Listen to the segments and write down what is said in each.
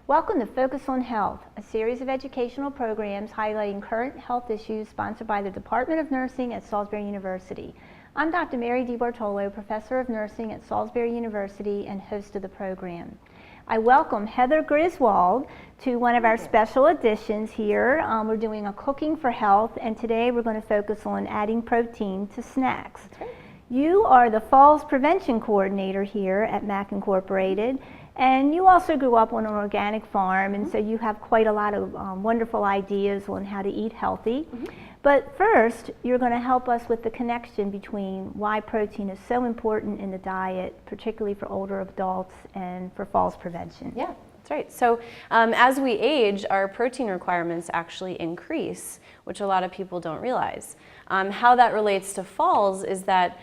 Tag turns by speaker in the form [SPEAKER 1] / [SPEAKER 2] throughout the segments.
[SPEAKER 1] Welcome to Focus on Health, a series of educational programs highlighting current health issues sponsored by the Department of Nursing at Salisbury University. I'm Dr. Mary DiBartolo, Professor of Nursing at Salisbury University and host of the program. I welcome Heather Griswold to one of our special editions here. We're doing a Cooking for Health, and today we're going to focus on adding protein to snacks. You are the Falls Prevention Coordinator here at MAC Incorporated, and you also grew up on an organic farm, and so you have quite a lot of wonderful ideas on how to eat healthy. But first, you're going to help us with the connection between why protein is so important in the diet, particularly for older adults and for falls prevention.
[SPEAKER 2] Yeah, that's right. So as we age, our protein requirements actually increase, which a lot of people don't realize. How that relates to falls is that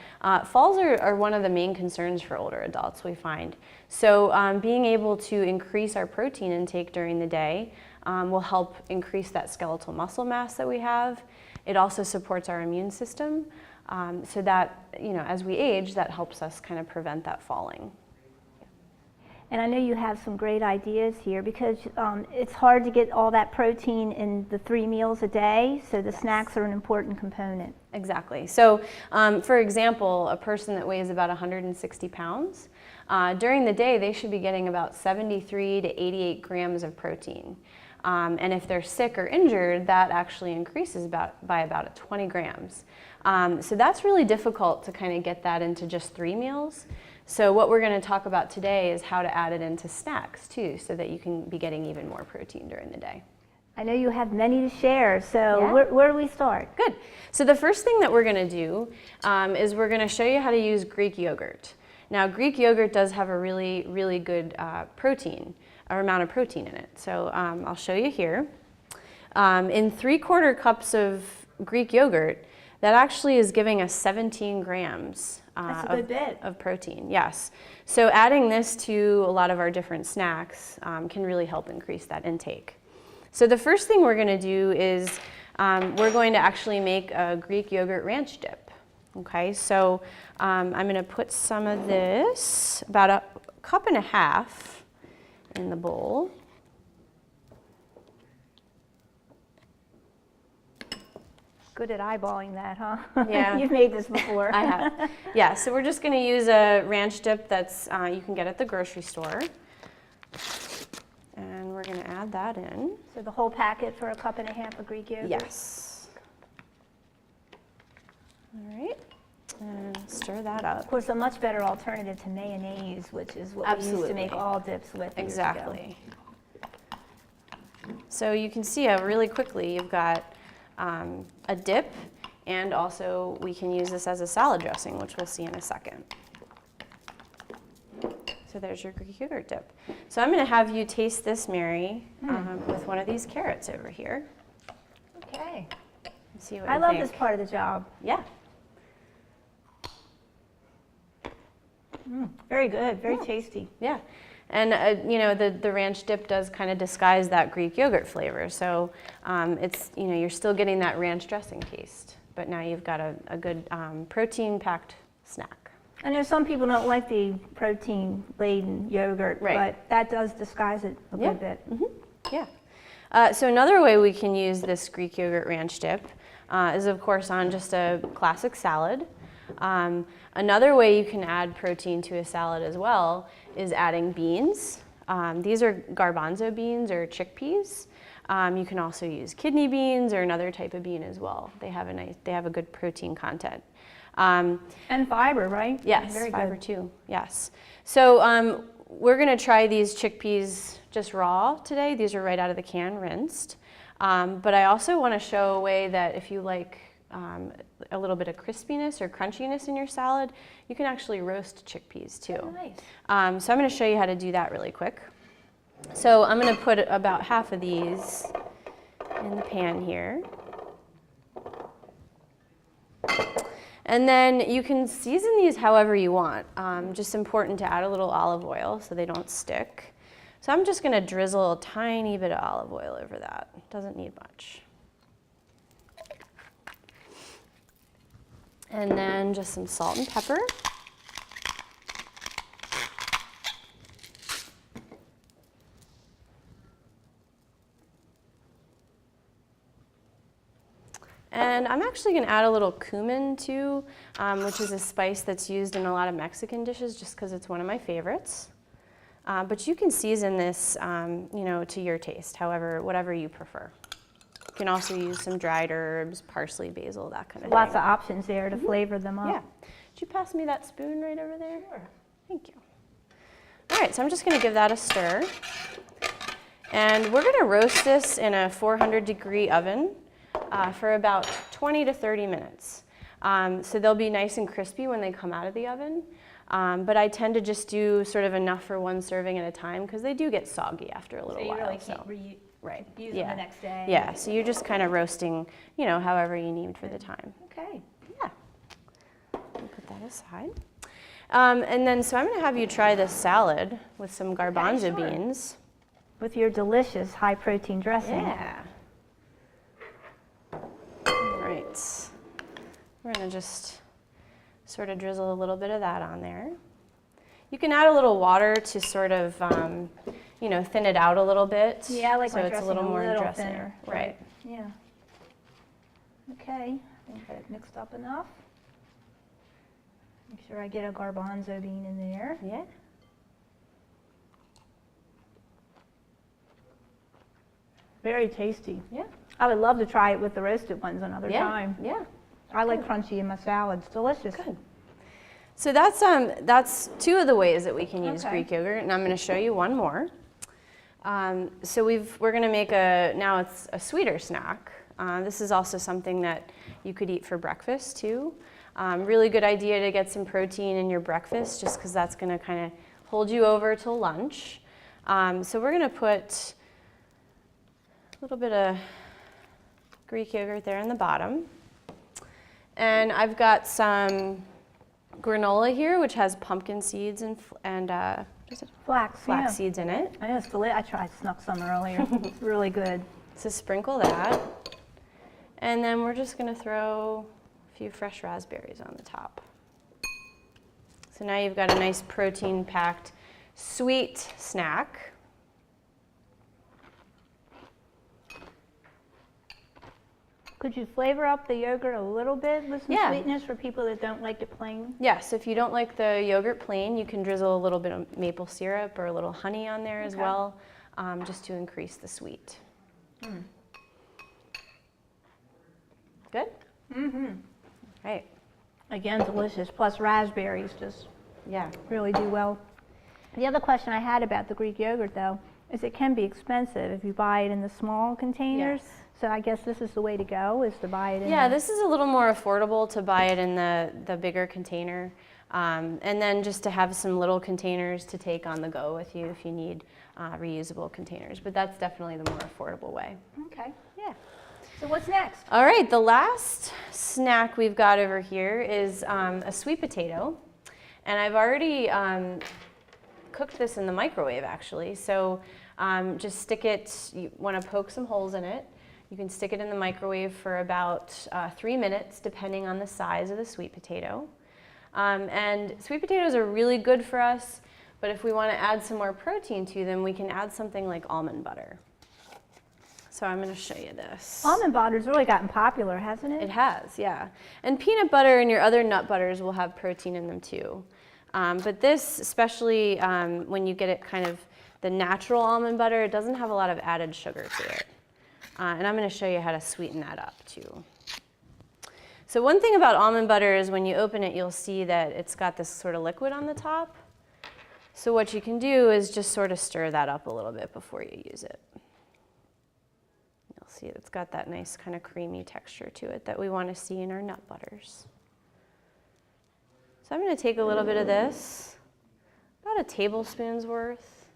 [SPEAKER 2] falls are one of the main concerns for older adults, we find. So being able to increase our protein intake during the day will help increase that skeletal muscle mass that we have. It also supports our immune system, so that, as we age, that helps us kind of prevent that falling.
[SPEAKER 1] And I know you have some great ideas here because it's hard to get all that protein in the 3 meals a day, so the snacks are an important component.
[SPEAKER 2] Exactly. So for example, a person that weighs about 160 pounds, during the day they should be getting about 73 to 88 grams of protein. And if they're sick or injured, that actually increases by about 20 grams. So that's really difficult to kind of get that into just 3 meals. So what we're going to talk about today is how to add it into snacks too, so that you can be getting even more protein during the day.
[SPEAKER 1] I know you have many to share, so
[SPEAKER 2] Yeah.
[SPEAKER 1] where do we start?
[SPEAKER 2] Good. So the first thing that we're going to do is we're going to show you how to use Greek yogurt. Now, Greek yogurt does have a really, really good protein, or amount of protein in it. So I'll show you here. In 3/4 cups of Greek yogurt, that actually is giving us 17 grams
[SPEAKER 1] That's a good bit
[SPEAKER 2] of protein. Yes. So adding this to a lot of our different snacks can really help increase that intake. So the first thing we're going to do is we're going to actually make a Greek yogurt ranch dip. Okay, so I'm going to put some of this, about a cup and a half, in the bowl.
[SPEAKER 1] Good at eyeballing that, huh?
[SPEAKER 2] Yeah.
[SPEAKER 1] You've made this before.
[SPEAKER 2] I have. Yeah, so we're just going to use a ranch dip that's you can get at the grocery store. And we're going to add that in.
[SPEAKER 1] So the whole packet for a cup and a half of Greek yogurt?
[SPEAKER 2] Yes. All right. And stir that up.
[SPEAKER 1] Of course, a much better alternative to mayonnaise, which is what we used to make all dips with.
[SPEAKER 2] Exactly. So you can see really quickly you've got a dip, and also we can use this as a salad dressing, which we'll see in a second. So there's your Greek yogurt dip. So I'm going to have you taste this, Mary, with one of these carrots over here.
[SPEAKER 1] Okay.
[SPEAKER 2] See what
[SPEAKER 1] I
[SPEAKER 2] you
[SPEAKER 1] love
[SPEAKER 2] think.
[SPEAKER 1] this part of the job.
[SPEAKER 2] Yeah.
[SPEAKER 1] Very good, very tasty.
[SPEAKER 2] Yeah. And the ranch dip does kind of disguise that Greek yogurt flavor. So it's, you're still getting that ranch dressing taste, but now you've got a good protein-packed snack.
[SPEAKER 1] I know some people don't like the protein-laden yogurt,
[SPEAKER 2] Right.
[SPEAKER 1] but that does disguise it a good bit.
[SPEAKER 2] Yeah. So another way we can use this Greek yogurt ranch dip is, of course, on just a classic salad. Another way you can add protein to a salad as well is adding beans. These are garbanzo beans or chickpeas. You can also use kidney beans or another type of bean as well. They have a good protein content.
[SPEAKER 1] And fiber, right?
[SPEAKER 2] Yes,
[SPEAKER 1] very
[SPEAKER 2] fiber
[SPEAKER 1] good.
[SPEAKER 2] too. Yes. So we're going to try these chickpeas just raw today. These are right out of the can, rinsed. But I also want to show a way that if you like a little bit of crispiness or crunchiness in your salad, you can actually roast chickpeas too.
[SPEAKER 1] Oh, nice.
[SPEAKER 2] So I'm going to show you how to do that really quick. So I'm going to put about half of these in the pan here. And then you can season these however you want. Just important to add a little olive oil so they don't stick. So I'm just going to drizzle a tiny bit of olive oil over that. Doesn't need much. And then just some salt and pepper. And I'm actually going to add a little cumin too, which is a spice that's used in a lot of Mexican dishes just because it's one of my favorites. But you can season this, to your taste, whatever you prefer. You can also use some dried herbs, parsley, basil, that kind of thing.
[SPEAKER 1] Lots of options there to flavor them up.
[SPEAKER 2] Yeah. Could you pass me that spoon right over there?
[SPEAKER 1] Sure.
[SPEAKER 2] Thank you. All right, so I'm just going to give that a stir. And we're going to roast this in a 400-degree oven for about 20 to 30 minutes. So they'll be nice and crispy when they come out of the oven. But I tend to just do sort of enough for one serving at a time because they do get soggy after a little while.
[SPEAKER 1] So you really can't
[SPEAKER 2] right.
[SPEAKER 1] use them the next day.
[SPEAKER 2] Yeah, so you're just kind of roasting, however you need for the time.
[SPEAKER 1] Okay.
[SPEAKER 2] Yeah. I'll put that aside. And then, so I'm going to have you try this salad with some garbanzo beans.
[SPEAKER 1] With your delicious high-protein dressing.
[SPEAKER 2] Yeah. All right. We're going to just sort of drizzle a little bit of that on there. You can add a little water to sort of, thin it out a little bit.
[SPEAKER 1] Yeah, I like
[SPEAKER 2] so
[SPEAKER 1] my
[SPEAKER 2] it's
[SPEAKER 1] dressing
[SPEAKER 2] a little more dressier.
[SPEAKER 1] thinner.
[SPEAKER 2] Right.
[SPEAKER 1] Yeah. Okay, I think I mixed up enough. Make sure I get a garbanzo bean in there.
[SPEAKER 2] Yeah.
[SPEAKER 1] Very tasty.
[SPEAKER 2] Yeah.
[SPEAKER 1] I would love to try it with the roasted ones another time.
[SPEAKER 2] Yeah.
[SPEAKER 1] I like crunchy in my salads. Delicious.
[SPEAKER 2] Good. So that's two of the ways that we can use Greek yogurt, and I'm going to show you one more. So we're going to make now it's a sweeter snack. This is also something that you could eat for breakfast too. Really good idea to get some protein in your breakfast just because that's going to kind of hold you over till lunch. So we're going to put a little bit of Greek yogurt there in the bottom. And I've got some granola here, which has pumpkin seeds and flax seeds in it.
[SPEAKER 1] I know it's delicious. I tried snuck some earlier. It's really good.
[SPEAKER 2] So sprinkle that. And then we're just going to throw a few fresh raspberries on the top. So now you've got a nice protein-packed sweet snack.
[SPEAKER 1] Could you flavor up the yogurt a little bit with some sweetness for people that don't like it plain?
[SPEAKER 2] Yes, if you don't like the yogurt plain, you can drizzle a little bit of maple syrup or a little honey on there as well, just to increase the sweet. Good? Mm-hmm. Right.
[SPEAKER 1] Again, delicious, plus raspberries just really do well. The other question I had about the Greek yogurt, though, is it can be expensive if you buy it in the small containers.
[SPEAKER 2] Yes.
[SPEAKER 1] So I guess this is the way to go, is to buy it in
[SPEAKER 2] this is a little more affordable to buy it in the bigger container. And then just to have some little containers to take on the go with you if you need reusable containers. But that's definitely the more affordable way.
[SPEAKER 1] Okay.
[SPEAKER 2] Yeah.
[SPEAKER 1] So what's next?
[SPEAKER 2] All right, the last snack we've got over here is a sweet potato. And I've already cooked this in the microwave, actually. So just stick it, you want to poke some holes in it. You can stick it in the microwave for about 3 minutes, depending on the size of the sweet potato. And sweet potatoes are really good for us, but if we want to add some more protein to them, we can add something like almond butter. So I'm going to show you this.
[SPEAKER 1] Almond butter's really gotten popular, hasn't it?
[SPEAKER 2] It has, yeah. And peanut butter and your other nut butters will have protein in them too. But this, especially when you get it kind of the natural almond butter, it doesn't have a lot of added sugar to it. And I'm going to show you how to sweeten that up too. So one thing about almond butter is when you open it, you'll see that it's got this sort of liquid on the top. So what you can do is just sort of stir that up a little bit before you use it. You'll see it's got that nice kind of creamy texture to it that we want to see in our nut butters. So I'm going to take a little bit of this, about a tablespoon's worth,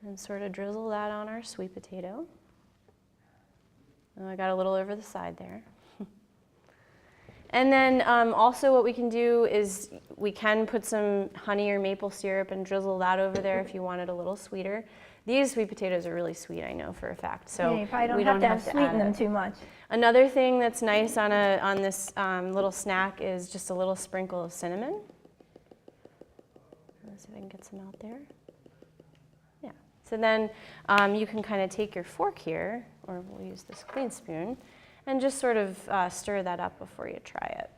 [SPEAKER 2] and sort of drizzle that on our sweet potato. Oh, I got a little over the side there. And then also what we can do is we can put some honey or maple syrup and drizzle that over there if you want it a little sweeter. These sweet potatoes are really sweet, I know for a fact. So
[SPEAKER 1] you probably don't have to sweeten them too much.
[SPEAKER 2] Another thing that's nice on this little snack is just a little sprinkle of cinnamon. Let's see if I can get some out there. Yeah. So then you can kind of take your fork here, or we'll use this clean spoon, and just sort of stir that up before you try it.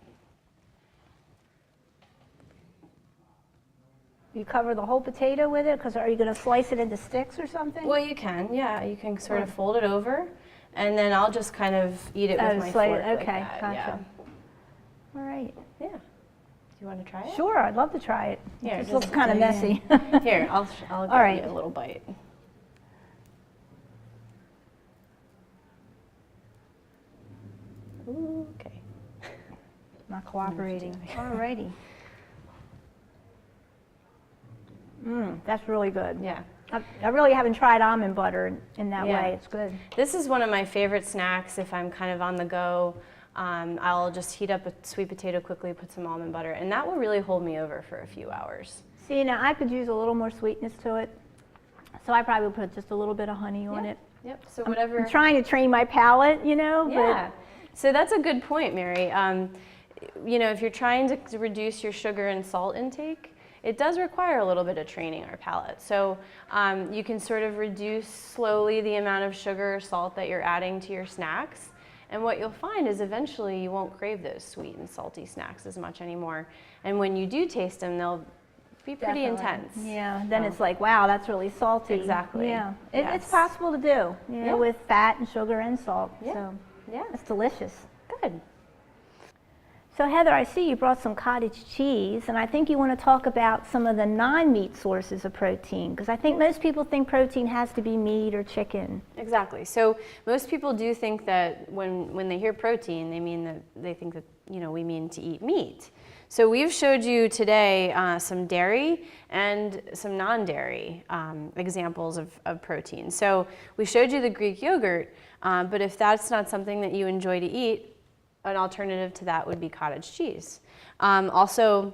[SPEAKER 1] You cover the whole potato with it, because are you going to slice it into sticks or something?
[SPEAKER 2] Well, you can, yeah. You can sort of fold it over, and then I'll just kind of eat it with my fork
[SPEAKER 1] Okay,
[SPEAKER 2] like that.
[SPEAKER 1] gotcha.
[SPEAKER 2] Yeah.
[SPEAKER 1] All right.
[SPEAKER 2] Yeah. Do you want to try it?
[SPEAKER 1] Sure, I'd love to try it.
[SPEAKER 2] Here,
[SPEAKER 1] It
[SPEAKER 2] just
[SPEAKER 1] looks kind of messy.
[SPEAKER 2] Here, I'll give
[SPEAKER 1] right.
[SPEAKER 2] you a little bite. Ooh, okay.
[SPEAKER 1] Not cooperating. All righty. That's really good.
[SPEAKER 2] Yeah.
[SPEAKER 1] I really haven't tried almond butter in that
[SPEAKER 2] Yeah.
[SPEAKER 1] way. It's good.
[SPEAKER 2] This is one of my favorite snacks if I'm kind of on the go. I'll just heat up a sweet potato quickly, put some almond butter, and that will really hold me over for a few hours.
[SPEAKER 1] See, now I could use a little more sweetness to it, so I probably would put just a little bit of honey on it.
[SPEAKER 2] Yep, so whatever.
[SPEAKER 1] I'm trying to train my palate, you know.
[SPEAKER 2] Yeah, so that's a good point, Mary. You know, if you're trying to reduce your sugar and salt intake, it does require a little bit of training our palate. So you can sort of reduce slowly the amount of sugar or salt that you're adding to your snacks. And what you'll find is eventually you won't crave those sweet and salty snacks as much anymore. And when you do taste them, they'll be pretty intense.
[SPEAKER 1] Yeah, then it's like, wow, that's really salty.
[SPEAKER 2] Exactly.
[SPEAKER 1] Yeah,
[SPEAKER 2] Yes.
[SPEAKER 1] it's possible to do, you know, with fat and sugar and salt.
[SPEAKER 2] Yeah.
[SPEAKER 1] So
[SPEAKER 2] Yeah,
[SPEAKER 1] it's delicious.
[SPEAKER 2] good.
[SPEAKER 1] So Heather, I see you brought some cottage cheese, and I think you want to talk about some of the non-meat sources of protein, because I think most people think protein has to be meat or chicken.
[SPEAKER 2] Exactly. So most people do think that when they hear protein, they think that, you know, we mean to eat meat. So we've showed you today some dairy and some non-dairy examples of protein. So we showed you the Greek yogurt, but if that's not something that you enjoy to eat, an alternative to that would be cottage cheese. Also,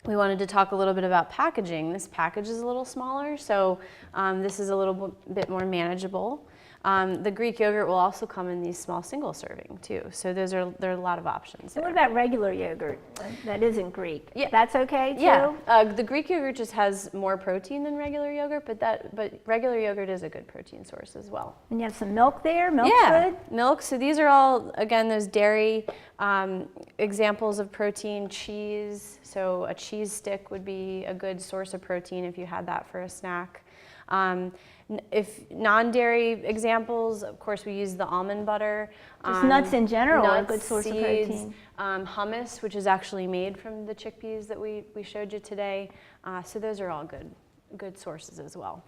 [SPEAKER 2] we wanted to talk a little bit about packaging. This package is a little smaller, so this is a little bit more manageable. The Greek yogurt will also come in these small single serving too. So there are a lot of options.
[SPEAKER 1] So what about regular yogurt that isn't Greek?
[SPEAKER 2] Yeah.
[SPEAKER 1] That's okay too?
[SPEAKER 2] Yeah, the Greek yogurt just has more protein than regular yogurt, but regular yogurt is a good protein source as well.
[SPEAKER 1] And you have some milk there? Milk's good?
[SPEAKER 2] Milk. So these are all, again, those dairy examples of protein. Cheese. So a cheese stick would be a good source of protein if you had that for a snack. If non-dairy examples, of course, we use the almond butter.
[SPEAKER 1] Just nuts in general are a good
[SPEAKER 2] Nuts,
[SPEAKER 1] source of
[SPEAKER 2] seeds,
[SPEAKER 1] protein.
[SPEAKER 2] hummus, which is actually made from the chickpeas that we showed you today. So those are all good sources as well.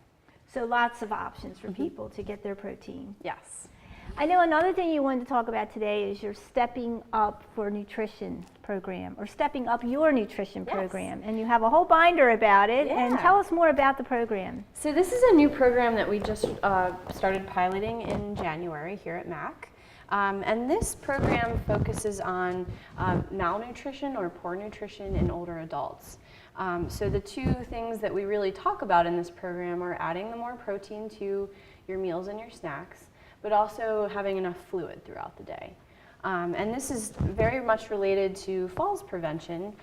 [SPEAKER 1] So lots of options for people to get their protein.
[SPEAKER 2] Yes.
[SPEAKER 1] I know another thing you wanted to talk about today is your Stepping Up for Nutrition program, or Stepping Up Your Nutrition program. And you have a whole binder about it.
[SPEAKER 2] Yeah.
[SPEAKER 1] And tell us more about the program.
[SPEAKER 2] So this is a new program that we just started piloting in January here at MAC. And this program focuses on malnutrition or poor nutrition in older adults. So the two things that we really talk about in this program are adding the more protein to your meals and your snacks, but also having enough fluid throughout the day. And this is very much related to falls prevention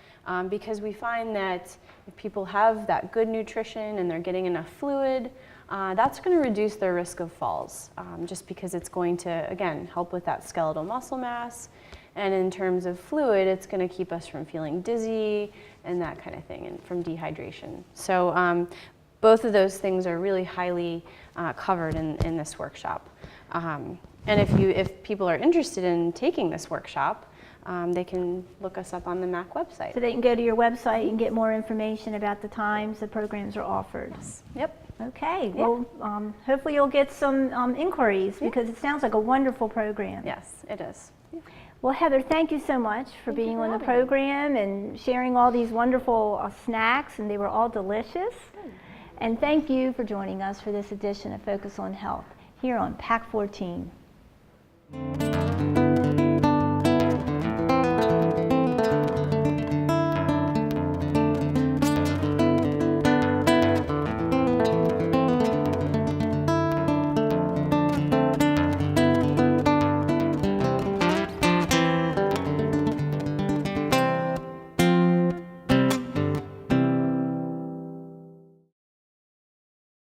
[SPEAKER 2] because we find that if people have that good nutrition and they're getting enough fluid, that's going to reduce their risk of falls just because it's going to, again, help with that skeletal muscle mass. And in terms of fluid, it's going to keep us from feeling dizzy and that kind of thing, and from dehydration. So both of those things are really highly covered in this workshop. And if people are interested in taking this workshop, they can look us up on the MAC website.
[SPEAKER 1] So they can go to your website and get more information about the times the programs are offered.
[SPEAKER 2] Yep.
[SPEAKER 1] Okay,
[SPEAKER 2] Yeah.
[SPEAKER 1] well, hopefully you'll get some inquiries because it sounds like a wonderful program.
[SPEAKER 2] Yes, it is.
[SPEAKER 1] Well, Heather, thank you so much for being on the program and sharing all these wonderful snacks, and they were all delicious. And thank you for joining us for this edition of Focus on Health here on PAC 14.